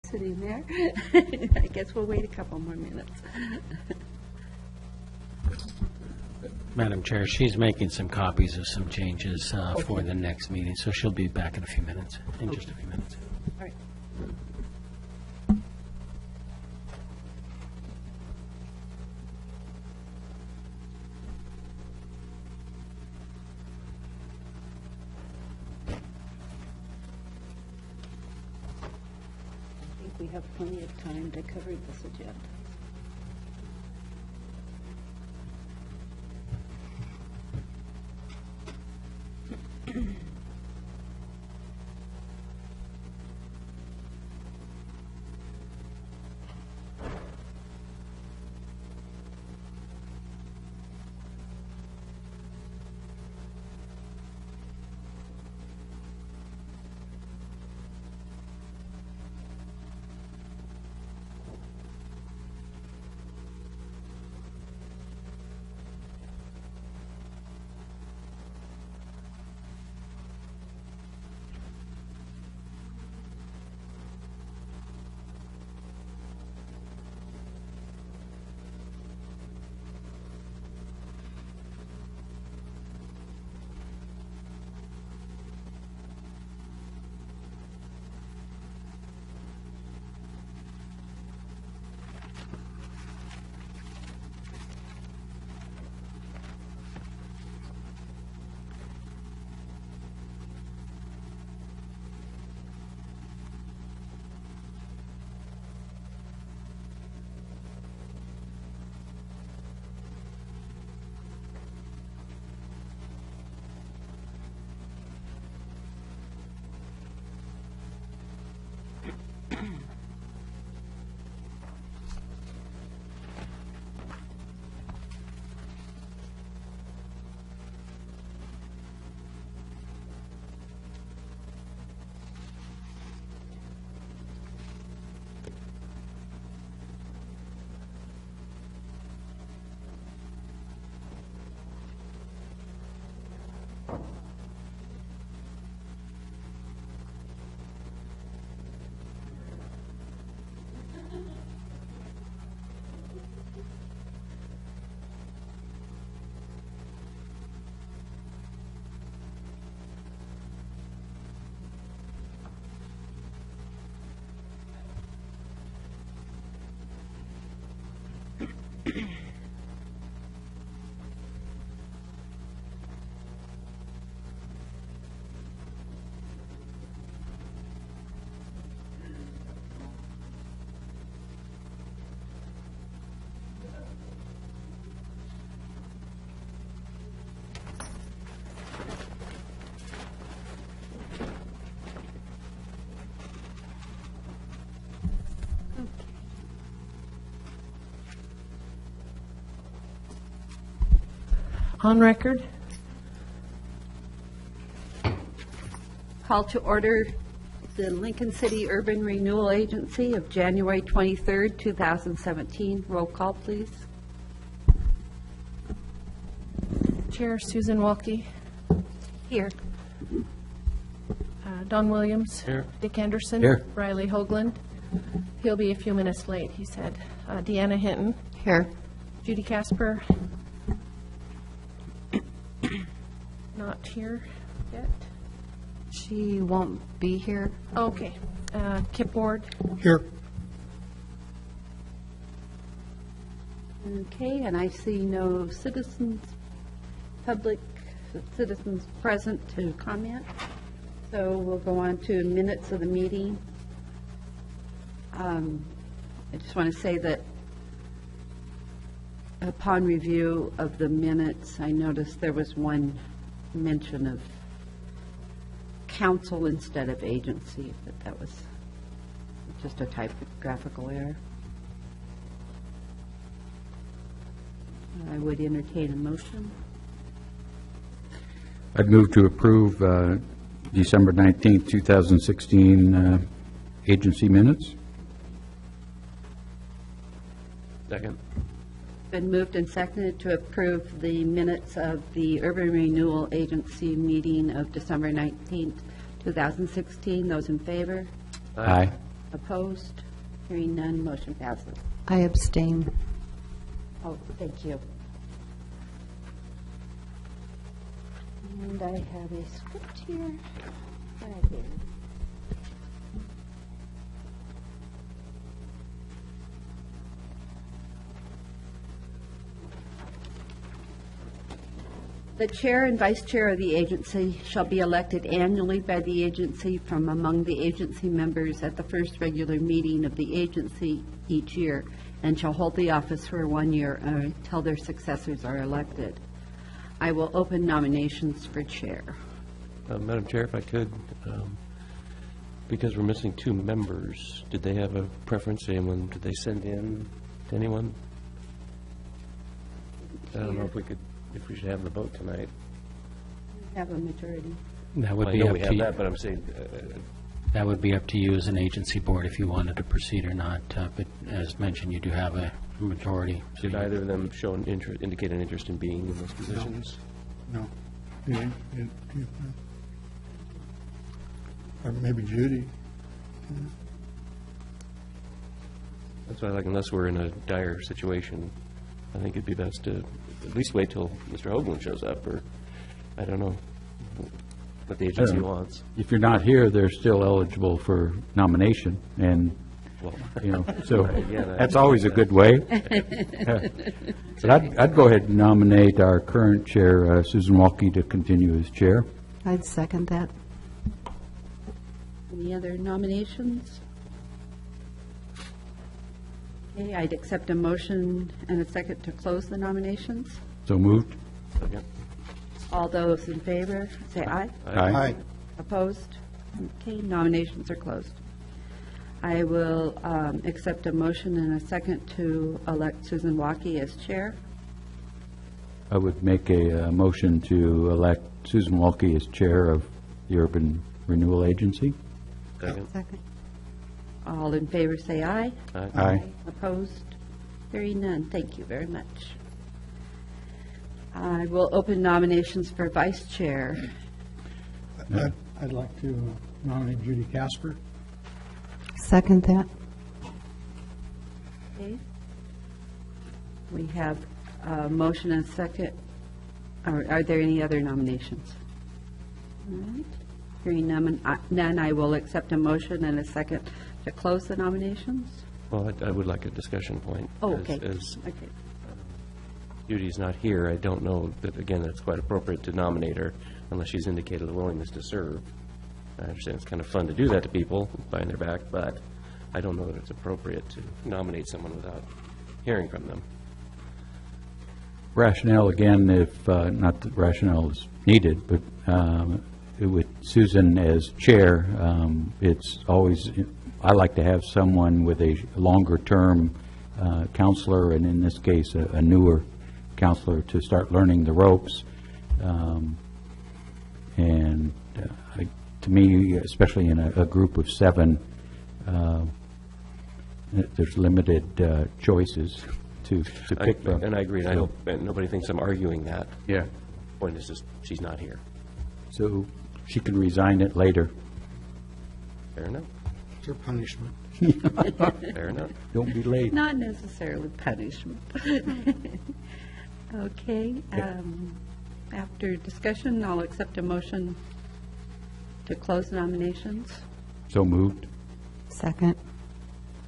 sitting there. I guess we'll wait a couple more minutes. Madam Chair, she's making some copies of some changes for the next meeting, so she'll be back in a few minutes, in just a few minutes. All right. I think we have plenty of time to cover this agenda. On record. Call to order the Lincoln City Urban Renewal Agency of January 23rd, 2017. Roll call, please. Chair Susan Walke. Here. Don Williams. Here. Dick Anderson. Here. Riley Hoagland. He'll be a few minutes late, he said. Deanna Hinton. Here. Judy Casper. Not here yet. She won't be here. Okay. Kip Ward. Here. Okay, and I see no citizens present to comment. So we'll go on to minutes of the meeting. I just want to say that upon review of the minutes, I noticed there was one mention of council instead of agency, but that was just a typographical error. I would entertain a motion. I'd move to approve December 19th, 2016 agency minutes. Second. Been moved and seconded to approve the minutes of the Urban Renewal Agency meeting of December 19th, 2016. Those in favor? Aye. Opposed? Hearing none, motion passes. I abstain. Oh, thank you. And I have a script here. Right here. The chair and vice chair of the agency shall be elected annually by the agency from among the agency members at the first regular meeting of the agency each year, and shall hold the office for 1 year until their successors are elected. I will open nominations for chair. Madam Chair, if I could, because we're missing 2 members, did they have a preference? Anyone, did they send in to anyone? I don't know if we should have the vote tonight. Have a majority. That would I be know up we to have you. that, but I'm saying, That would be up to you as an agency board if you wanted to proceed or not. But as mentioned, you do have a majority. So did you- either of them show an interest, indicate an interest in being in those positions? No. Or maybe Judy. That's why, like, unless we're in a dire situation, I think it'd be best to at least wait till Mr. Hoagland shows up, or, I don't know, what the agency wants. If you're not here, they're still eligible for nomination, and, Well, so Again, that's always a good way. But I'd go ahead and nominate our current chair, Susan Walke, to continue as chair. I'd second that. Any other nominations? Okay, I'd accept a motion and a second to close the nominations. So moved. Second. All those in favor, say aye. Aye. Opposed? Okay, nominations are closed. I will accept a motion and a second to elect Susan Walke as chair. I would make a motion to elect Susan Walke as chair of the Urban Renewal Agency. Second. Second. All in favor, say aye. Aye. Opposed? Hearing none. Thank you very much. I will open nominations for vice chair. I'd like to nominate Judy Casper. Second that. Okay. We have a motion and a second. Are there any other nominations? All right. Hearing none, I will accept a motion and a second to close the nominations. Well, I would like a discussion point. Oh, As- okay. As Okay. Judy's not here, I don't know that, again, that's quite appropriate to nominate her unless she's indicated a willingness to serve. I understand it's kind of fun to do that to people behind their back, but I don't know that it's appropriate to nominate someone without hearing from them. Rationale, again, if, not that rationale is needed, but with Susan as chair, it's always, I like to have someone with a longer-term counselor, and in this case, a newer counselor to start learning the ropes. And to me, especially in a group of 7, there's limited choices to pick from. And I agree, and I hope and nobody thinks I'm arguing that. Yeah. Point is just, she's not here. So she can resign it later. Fair enough, It's her punishment. fair enough. Don't be late. Not necessarily punishment. Okay. After discussion, I'll accept a motion to close nominations. So moved. Second.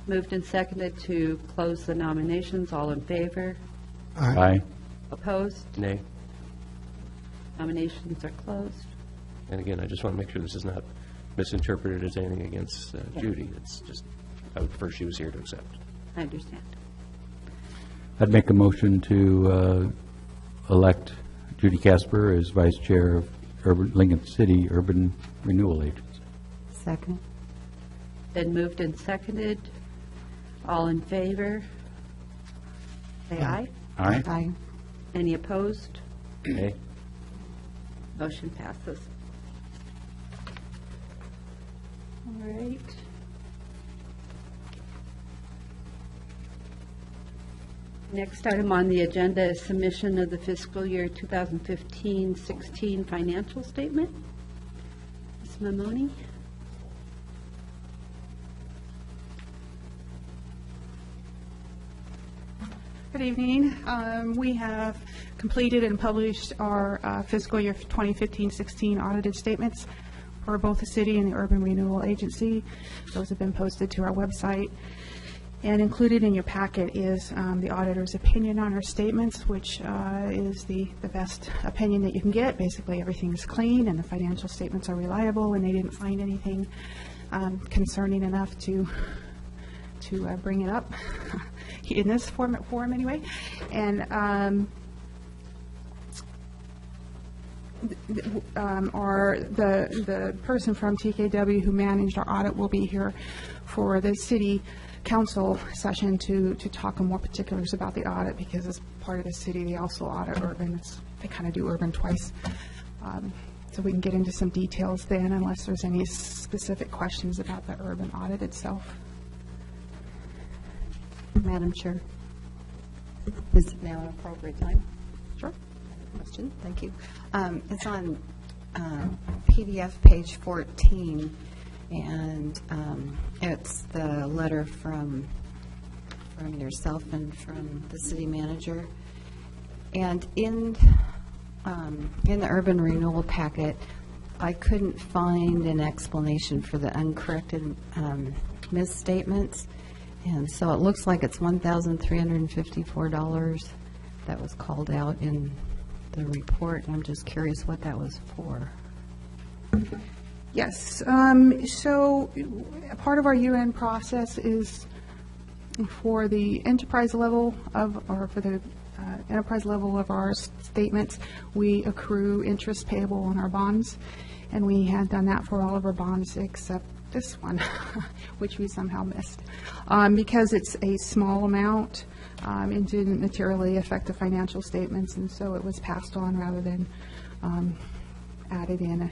Moved and seconded to close the nominations. All in favor? Aye. Opposed? Nay. Nominations are closed. And again, I just want to make sure this is not misinterpreted as anything against Judy. It's just, I would prefer she was here to accept. I understand. I'd make a motion to elect Judy Casper as vice chair of Lincoln City Urban Renewal Agency. Second. Been moved and seconded. All in favor? Say aye. Aye. Aye. Any opposed? Nay. Motion passes. All right. Next item on the agenda is submission of the fiscal year 2015-16 financial statement. Ms. Mamoni? Good evening. We have completed and published our fiscal year 2015-16 audited statements for both the city and the Urban Renewal Agency. Those have been posted to our website. And included in your packet is the auditor's opinion on our statements, which is the best opinion that you can get. Basically, everything is clean and the financial statements are reliable, and they didn't find anything concerning enough to bring it up in this form anyway. And the person from TKW who managed our audit will be here for the city council session to talk in more particulars about the audit, because as part of the city, they also audit urban. They kind of do urban twice. So we can get into some details then, unless there's any specific questions about the urban audit itself. Madam Chair, is it now an appropriate time? Sure. Question, thank you. It's on PDF page 14, and it's the letter from yourself and from the city manager. And in the urban renewal packet, I couldn't find an explanation for the uncorrected misstatements. And so it looks like it's $1,354 that was called out in the report. And I'm just curious what that was for. Yes. So part of our year-end process is for the enterprise level of our statements, we accrue interest payable on our bonds. And we had done that for all of our bonds except this one, which we somehow missed. Because it's a small amount, it didn't materially affect the financial statements, and so it was passed on rather than added in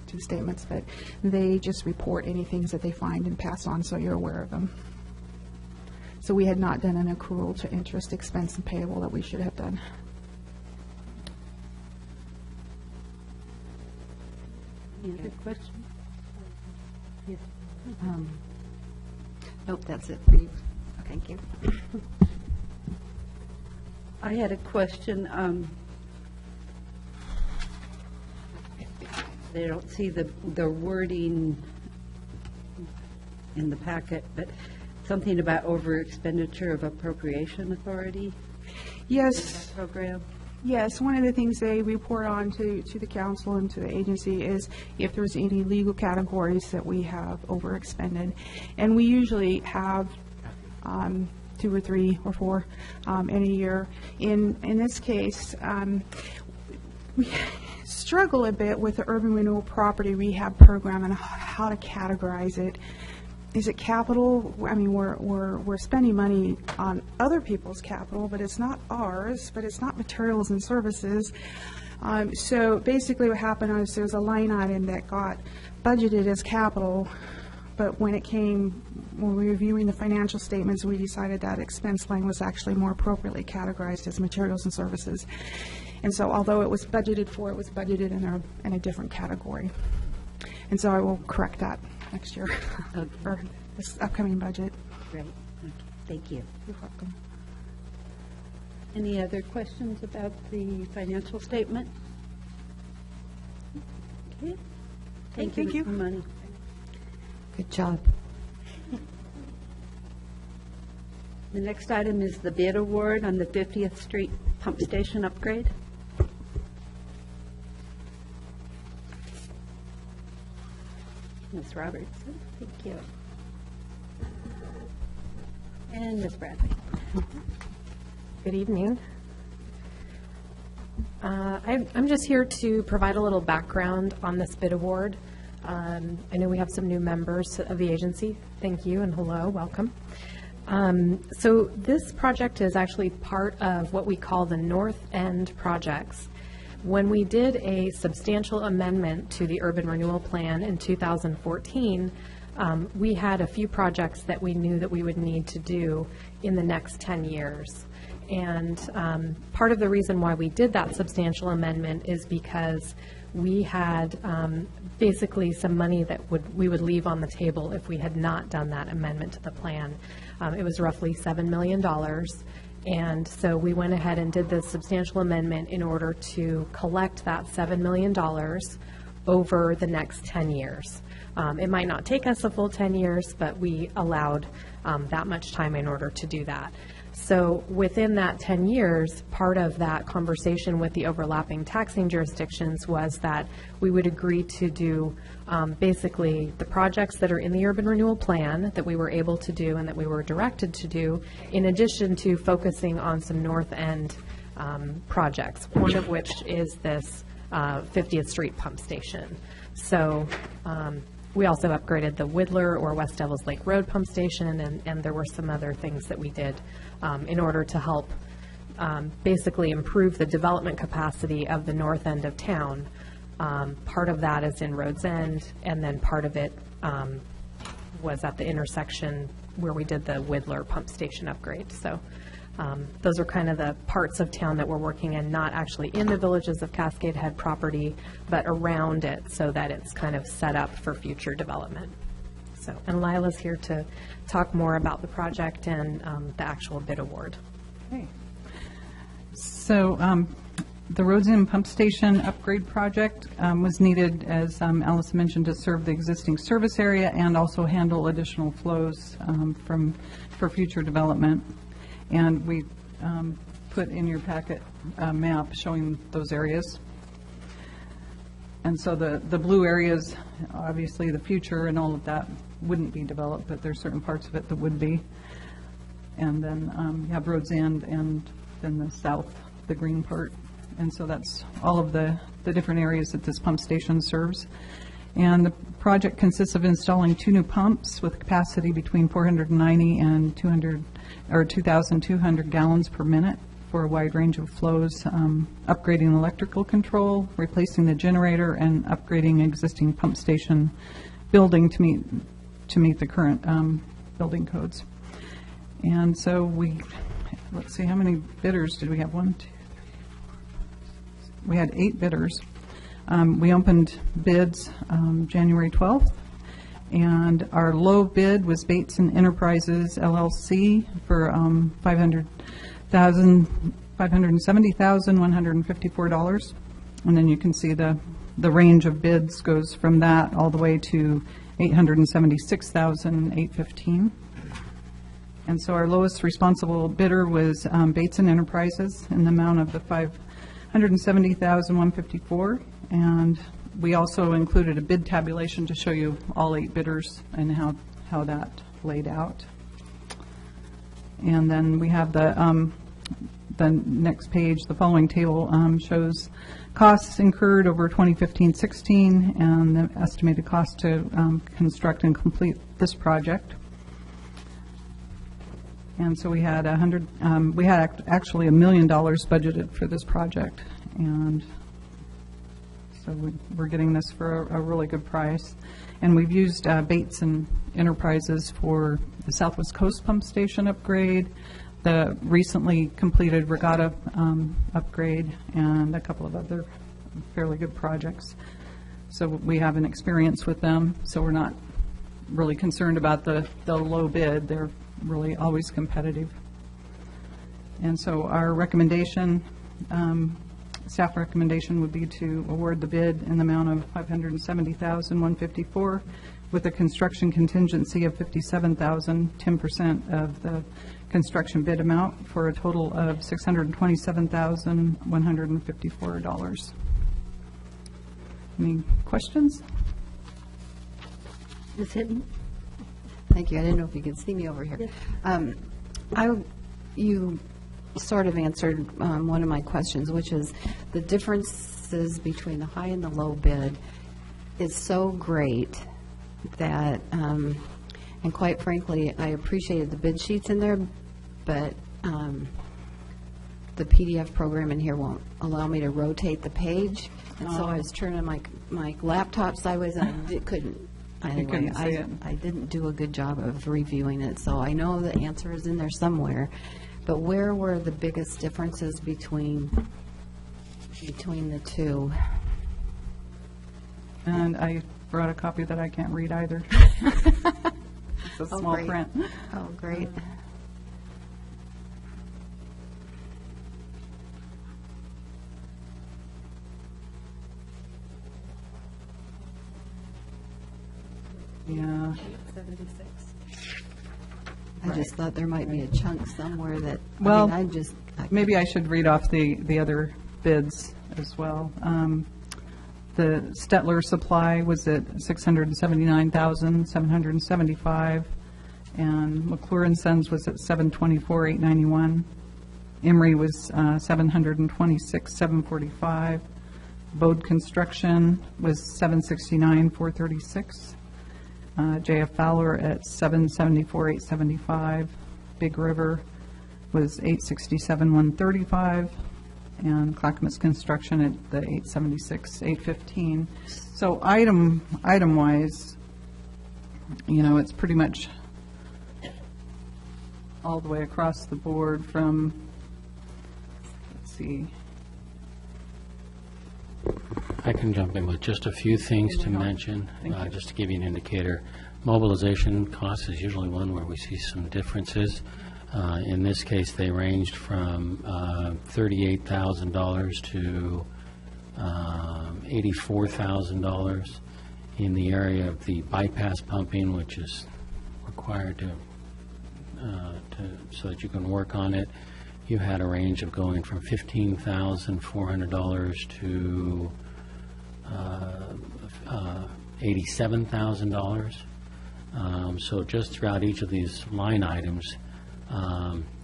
to the statements. But they just report any things that they find and pass on, so you're aware of them. So we had not done an accrual to interest expense and payable that we should have done. Any other questions? Nope, that's it for you. Thank you. I had a question. They don't see the wording in the packet, but something about over expenditure of appropriation authority Yes. program. Yes, one of the things they report on to the council and to the agency is if there's any legal categories that we have overexpended. And we usually have 2 or 3 or 4 in a year. In this case, we struggle a bit with the urban renewal property rehab program and how to categorize it. Is it capital? I mean, we're spending money on other people's capital, but it's not ours, but it's not materials and services. So basically what happened was there's a line item that got budgeted as capital, but when we were reviewing the financial statements, we decided that expense line was actually more appropriately categorized as materials and services. And so although it was budgeted for, it was budgeted in a different category. And so I will correct that next year for this upcoming budget. Great. Okay. Thank you. You're welcome. Any other questions about the financial statement? Okay. Thank you, Thank you. Ms. Money. Good job. The next item is the bid award on the 50th Street pump station upgrade. Ms. Robertson, thank you. And Ms. Bradley. Good evening. I'm just here to provide a little background on this bid award. I know we have some new members of the agency. Thank you and hello, welcome. So this project is actually part of what we call the North End projects. When we did a substantial amendment to the urban renewal plan in 2014, we had a few projects that we knew that we would need to do in the next 10 years. And part of the reason why we did that substantial amendment is because we had basically some money that we would leave on the table if we had not done that amendment to the plan. It was roughly $7 million. And so we went ahead and did this substantial amendment in order to collect that $7 million over the next 10 years. It might not take us a full 10 years, but we allowed that much time in order to do that. So within that 10 years, part of that conversation with the overlapping taxing jurisdictions was that we would agree to do basically the projects that are in the urban renewal plan that we were able to do and that we were directed to do, in addition to focusing on some north end projects, one of which is this 50th Street pump station. So we also upgraded the Whittler or West Devils Lake Road pump station, and there were some other things that we did in order to help basically improve the development capacity of the north end of town. Part of that is in Rhodes End, and then part of it was at the intersection where we did the Whittler pump station upgrade. So those are kind of the parts of town that we're working in, not actually in the villages of Cascade Head property, but around it so that it's kind of set up for future development. So, and Lila's here to talk more about the project and the actual bid award. Okay. So the Rhodes End Pump Station upgrade project was needed, as Alice mentioned, to serve the existing service area and also handle additional flows for future development. And we put in your packet a map showing those areas. And so the blue areas, obviously the future and all of that wouldn't be developed, but there's certain parts of it that would be. And then you have Rhodes End and then the south, the green part. And so that's all of the different areas that this pump station serves. And the project consists of installing 2 new pumps with capacity between 490 and 2,200 gallons per minute for a wide range of flows, upgrading electrical control, replacing the generator, and upgrading existing pump station building to meet the current building codes. And so let's see, how many bidders did we have? 1, 2, 3, 4, 5, 6. We had 8 bidders. We opened bids January 12th, and our low bid was Bates and Enterprises LLC for $570,154. And then you can see the range of bids goes from that all the way to $876,815. And so our lowest responsible bidder was Bates and Enterprises in the amount of the $570,154. And we also included a bid tabulation to show you all 8 bidders and how that laid out. And then we have the next page, the following table shows costs incurred over 2015-16 and the estimated cost to construct and complete this project. And so we had actually $1 million budgeted for this project, and so we're getting this for a really good price. And we've used Bates and Enterprises for the Southwest Coast Pump Station upgrade, the recently completed Regatta upgrade, and a couple of other fairly good projects. So we have an experience with them, so we're not really concerned about the low bid. They're really always competitive. And so our recommendation, staff recommendation would be to award the bid in the amount of $570,154 with a construction contingency of $57,000, 10% of the construction bid amount, for a total of $627,154. Any questions? Ms. Hinton? Thank you. I didn't know if you could see me over here. You sort of answered one of my questions, which is the differences between the high and the low bid is so great that, and quite frankly, I appreciated the bid sheets in there, but the PDF program in here won't allow me to rotate the page, and so I was turning my laptop sideways and I couldn't. Anyway, I didn't do a good job of reviewing it, so I know the answer is in there somewhere. But where were the biggest differences between the two? And I brought a copy that I can't read either. It's a small great. print. Oh, great. Yeah, I just thought there might be a chunk somewhere that, Well, I maybe I should read off the other bids as well. The Stetler Supply was at $679,775, and McClure and Sons was at $724,891. Emery was $726,745. Bode Construction was $769,436. J.F. Fowler at $774,875. Big River was $867,135. And Clackamas Construction at the $876,815. So item-wise, it's pretty much all the way across the board from, let's see. I can jump in with just a few things to mention, just to give you an indicator. Mobilization cost is usually one where we see some differences. In this case, they ranged from $38,000 to $84,000 in the area of the bypass pumping, which is required so that you can work on it. You had a range of going from $15,400 to $87,000. So just throughout each of these line items,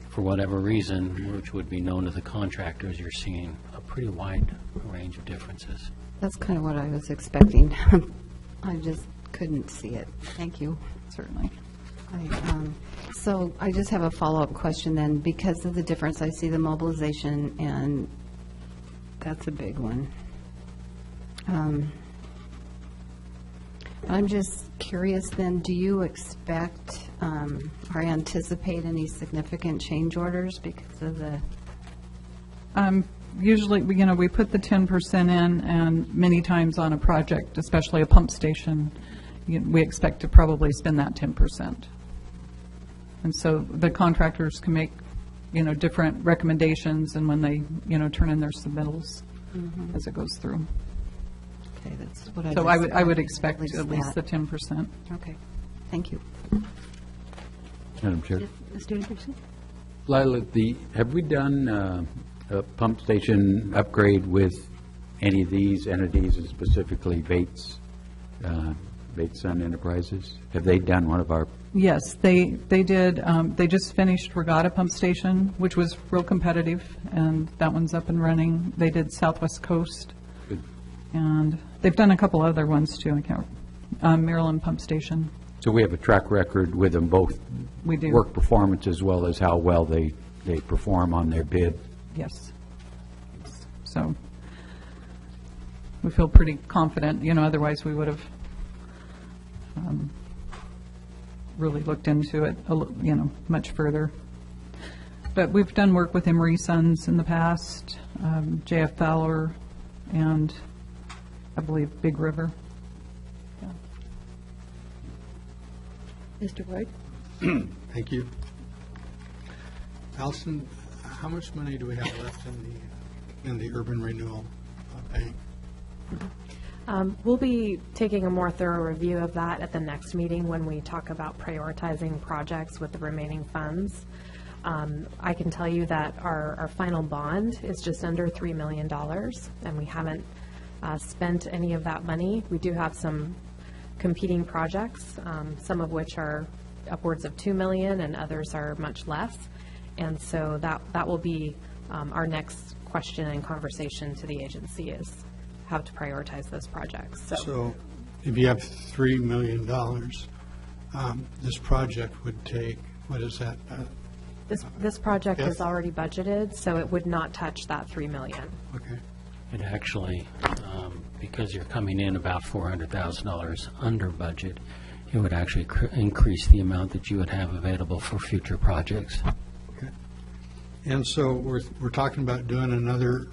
for whatever reason, which would be known to the contractors, you're seeing a pretty wide range of differences. That's kind of what I was expecting. I just couldn't see it. Thank you. Certainly. So I just have a follow-up question then. Because of the difference, I see the mobilization, and that's a big one. I'm just curious then, do you expect or anticipate any significant change orders because of the? Usually, we put the 10% in, and many times on a project, especially a pump station, we expect to probably spend that 10%. And so the contractors can make, different recommendations, and when they, turn in their submittals as it goes through. Okay, that's what I. So just- I would expect at least the that. 10%. Okay, thank you. Madam Chair. Mr. Anderson? Lila, have we done a pump station upgrade with any of these entities, and specifically Bates Sun Enterprises? Have they done one of our? Yes, they did. They just finished Regatta Pump Station, which was real competitive, and that one's up and running. They did Southwest Coast, Good. and they've done a couple other ones too. I can't. Maryland Pump Station. So we have a track record with them, both We do. work performance as well as how well they perform on their bid. Yes. So we feel pretty confident. Otherwise we would have really looked into it, much further. But we've done work with Emery Sons in the past, J.F. Fowler, and I believe Big River. Yeah. Mr. Ward? Thank you. Allison, how much money do we have left in the urban renewal bank? We'll be taking a more thorough review of that at the next meeting when we talk about prioritizing projects with the remaining funds. I can tell you that our final bond is just under $3 million, and we haven't spent any of that money. We do have some competing projects, some of which are upwards of $2 million and others are much less. And so that will be our next question and conversation to the agency is how to prioritize those projects. So if you have $3 million, this project would take, what is that? This project Yes. is already budgeted, so it would not touch that $3 million. Okay. It actually, because you're coming in about $400,000 under budget, it would actually increase the amount that you would have available for future projects. Okay. And so we're talking about doing another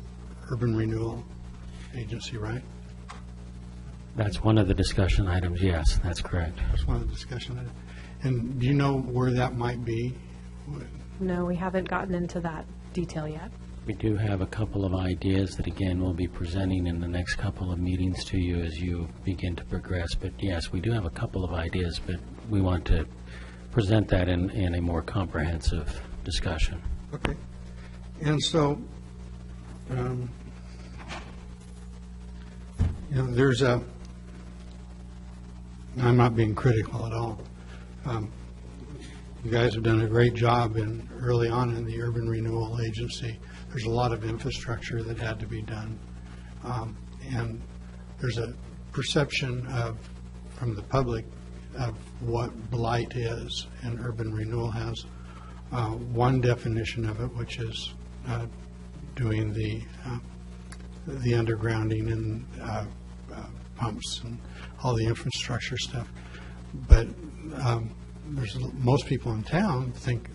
urban renewal agency, right? That's one of the discussion items, yes, that's correct. That's one of the discussion items. And do you know where that might be? No, we haven't gotten into that detail yet. We do have a couple of ideas that, again, we'll be presenting in the next couple of meetings to you as you begin to progress. But yes, we do have a couple of ideas, but we want to present that in a more comprehensive discussion. Okay. And so, there's a, I'm not being critical at all. You guys have done a great job early on in the Urban Renewal Agency. There's a lot of infrastructure that had to be done. And there's a perception from the public of what blight is, and Urban Renewal has one definition of it, which is doing the undergrounding and pumps and all the infrastructure stuff. But most people in town think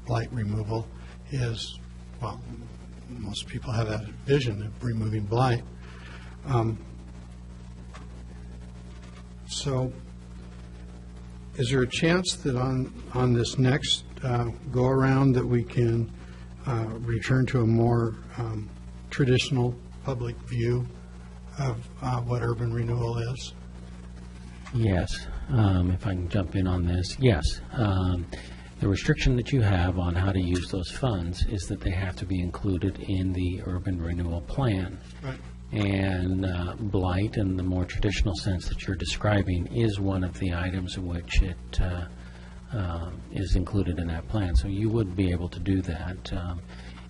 blight removal is, well, most people have that vision of removing blight. So is there a chance that on this next go-around that we can return to a more traditional public view of what urban renewal is? Yes, if I can jump in on this, yes. The restriction that you have on how to use those funds is that they have to be included in the urban renewal plan. Right. And blight, in the more traditional sense that you're describing, is one of the items in which it is included in that plan. So you would be able to do that.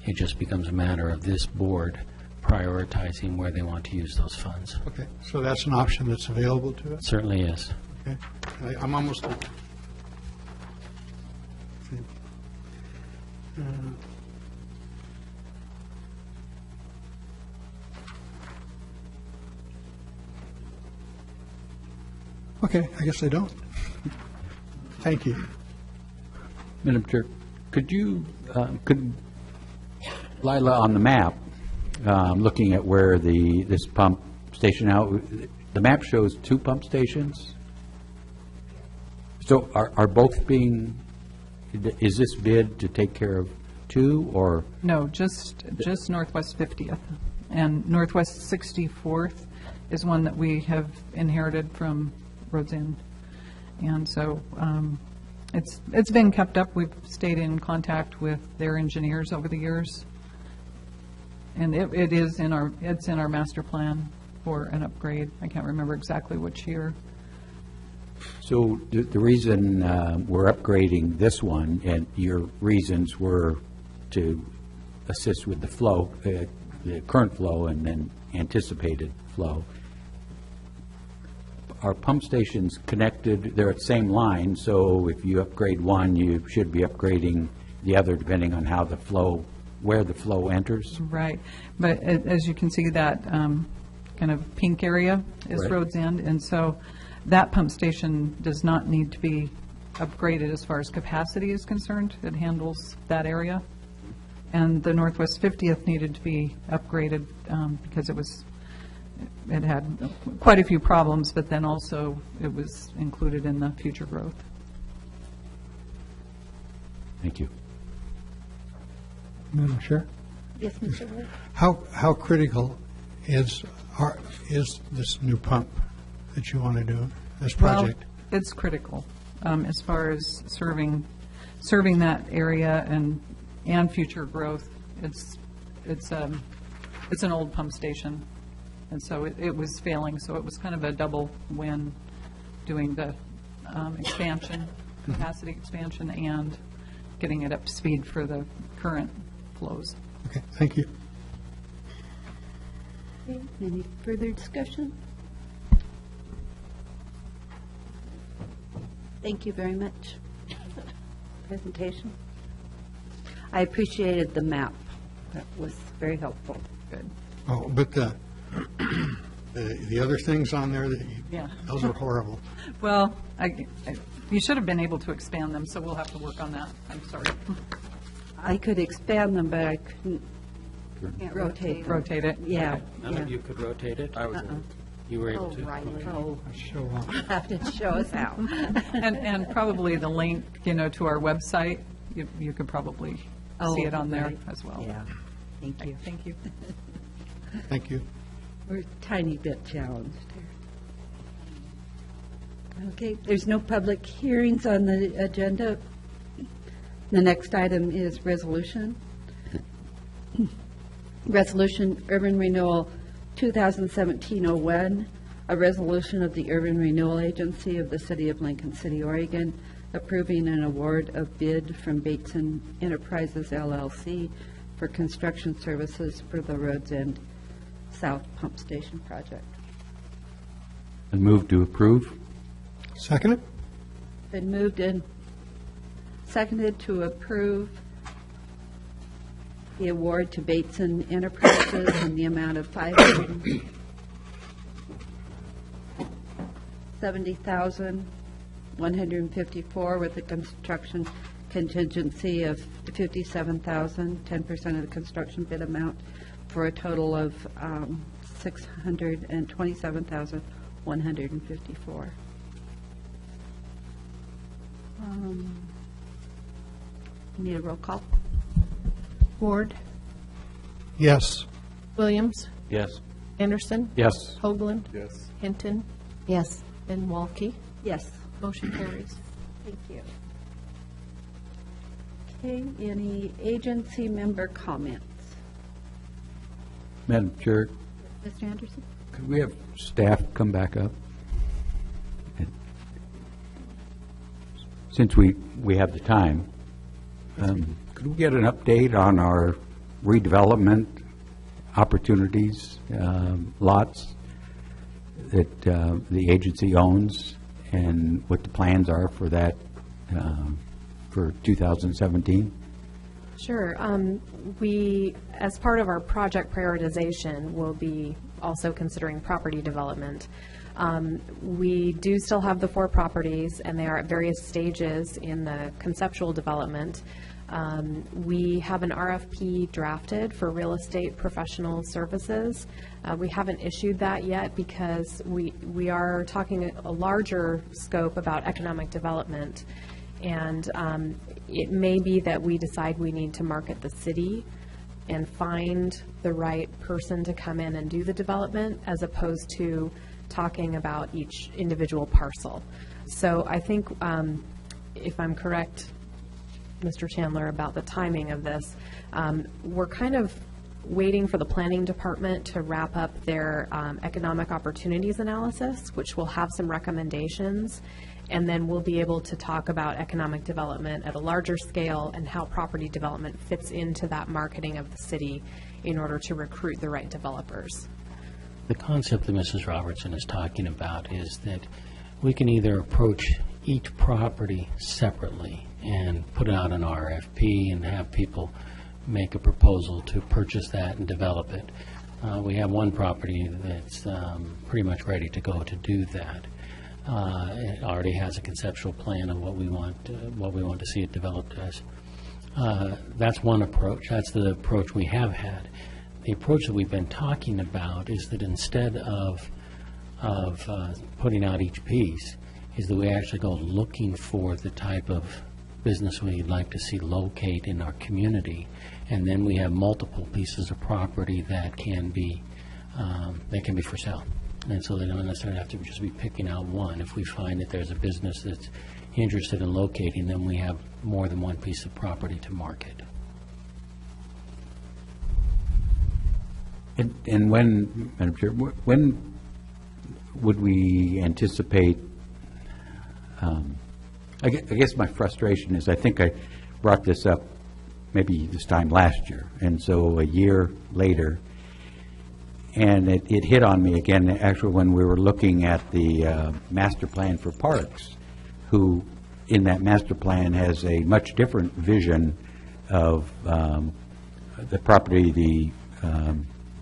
It just becomes a matter of this board prioritizing where they want to use those funds. Okay, so that's an option that's available to us? Certainly is. Okay, I'm almost. Okay, I guess I don't. Thank you. Madam Chair, could Lila, on the map, looking at where this pump station now, the map shows 2 pump stations? So are both being, is this bid to take care of 2, or? No, just Northwest 50th. And Northwest 64th is one that we have inherited from Rhodes End. And so it's been kept up. We've stayed in contact with their engineers over the years. And it's in our master plan for an upgrade. I can't remember exactly which year. So the reason we're upgrading this one, and your reasons were to assist with the flow, the current flow and then anticipated flow. Are pump stations connected? They're at the same line, so if you upgrade one, you should be upgrading the other depending on how the flow, where the flow enters? Right. But as you can see, that kind of pink area is Right. Rhodes End, and so that pump station does not need to be upgraded as far as capacity is concerned. It handles that area. And the Northwest 50th needed to be upgraded because it had quite a few problems, but then also it was included in the future growth. Thank you. Madam Chair? Yes, Mr. Ward? How critical is this new pump that you want to do, this project? Well, it's critical as far as serving that area and future growth. It's an old pump station, and so it was failing. So it was kind of a double win, doing the expansion, capacity expansion, and getting it up to speed for the current flows. Okay, thank you. Okay, any further discussion? Thank you very much. Presentation. I appreciated the map. That was very helpful. Good. Oh, but the other things on there, Yeah. those are horrible. Well, you should have been able to expand them, so we'll have to work on that. I'm sorry. I could expand them, but I couldn't Can't rotate them. Rotate it. Yeah. None yeah. of you could rotate it? Uh-uh. You were able Oh, to? Riley. Oh, Show off. you have to show us how. And probably the link, to our website, you could probably Oh, see it on there right. as well. Yeah. Thank you. Thank you. Thank you. We're a tiny bit challenged here. Okay, there's no public hearings on the agenda. The next item is resolution. Resolution Urban Renewal 2017-01, a resolution of the Urban Renewal Agency of the City of Lincoln City, Oregon, approving an award of bid from Bateson Enterprises LLC for construction services for the Rhodes End South Pump Station project. And move to approve. Second it? Been moved and seconded to approve the award to Bateson Enterprises in the amount of $570,154 with a construction contingency of $57,000, 10% of the construction bid amount, for a total of $627,154. Need a roll call? Ward, Yes. Williams, Yes. Anderson, Yes. Hoagland. Hinton, Yes. and Walke. Yes. Motion carries. Thank you. Okay, any agency member comments? Madam Chair, Mr. Anderson? could we have staff come back up? Since we have the time, could we get an update on our redevelopment opportunities, lots that the agency owns, and what the plans are for that for 2017? Sure. We, as part of our project prioritization, will be also considering property development. We do still have the 4 properties, and they are at various stages in the conceptual development. We have an RFP drafted for real estate professional services. We haven't issued that yet because we are talking a larger scope about economic development. And it may be that we decide we need to market the city and find the right person to come in and do the development, as opposed to talking about each individual parcel. So I think, if I'm correct, Mr. Chandler, about the timing of this, we're kind of waiting for the planning department to wrap up their economic opportunities analysis, which will have some recommendations, and then we'll be able to talk about economic development at a larger scale and how property development fits into that marketing of the city in order to recruit the right developers. The concept that Mrs. Robertson is talking about is that we can either approach each property separately and put out an RFP and have people make a proposal to purchase that and develop it. We have one property that's pretty much ready to go to do that. It already has a conceptual plan of what we want to see it developed as. That's one approach. That's the approach we have had. The approach that we've been talking about is that instead of putting out each piece, is that we actually go looking for the type of business we'd like to see locate in our community, and then we have multiple pieces of property that can be for sale. And so they don't necessarily have to just be picking out one. If we find that there's a business that's interested in locating, then we have more than one piece of property to market. And when, Madam Chair, when would we anticipate, I guess my frustration is I think I brought this up maybe this time last year, and so a year later, and it hit on me again, actually, when we were looking at the master plan for parks, who in that master plan has a much different vision of the property the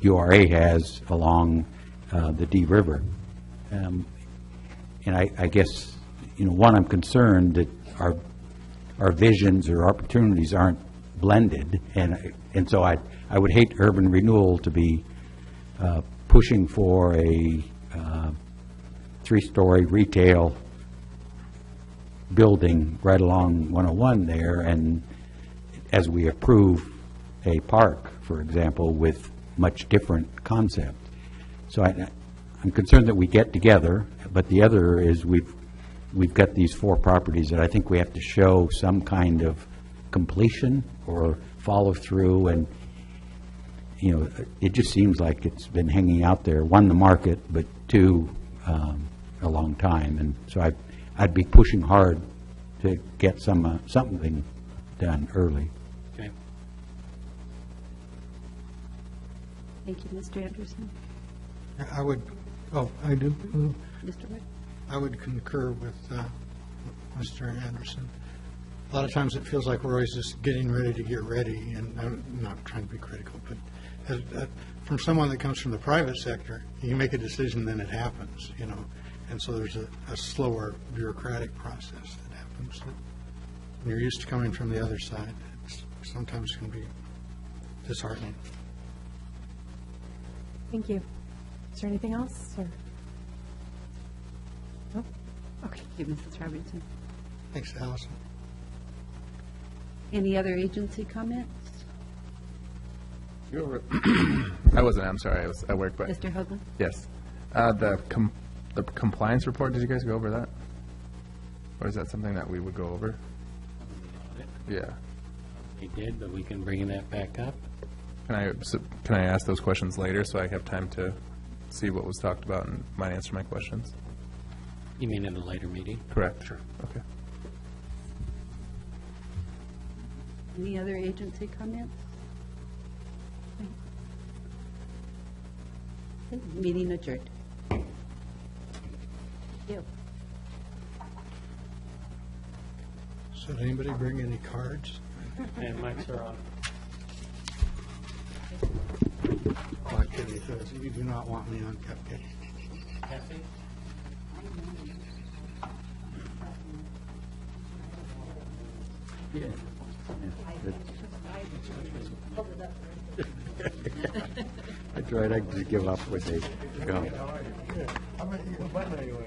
URA has along the D River. And I guess, one, I'm concerned that our visions or opportunities aren't blended, and so I would hate urban renewal to be pushing for a 3-story retail building right along 101 there, and as we approve a park, for example, with much different concept. So I'm concerned that we get together, but the other is we've got these 4 properties that I think we have to show some kind of completion or follow through, and, you know, it just seems like it's been hanging out there, 1, the market, but 2, a long time. And so I'd be pushing hard to get something done early. Okay. Thank you, Mr. Anderson. I would, I do. Mr. Wood? I would concur with Mr. Anderson. A lot of times it feels like we're always just getting ready to get ready, and I'm not trying to be critical, but from someone that comes from the private sector, you make a decision, then it happens, you know, and so there's a slower bureaucratic process that happens. When you're used to coming from the other side, it's sometimes can be disheartening. Thank you. Is there anything else, or? No? Okay. Thank you, Mrs. Robinson. Thanks, Allison. Any other agency comments? I wasn't, I'm sorry, I was at work, but, Mr. Hoagland? yes. The compliance report, did you guys go over that? Or is that something that we would go over? Yeah. We did, but we can bring that back up. Can I ask those questions later so I have time to see what was talked about and might answer my questions? You mean in a later meeting? Correct. Sure. Okay. Any other agency comments? Okay, meeting adjourned. Thank you. So did anybody bring any cards? And mics are on. Oh, activity, because you do not want me on cupcake. Kathy? That's right, I just give up with a go. How about you?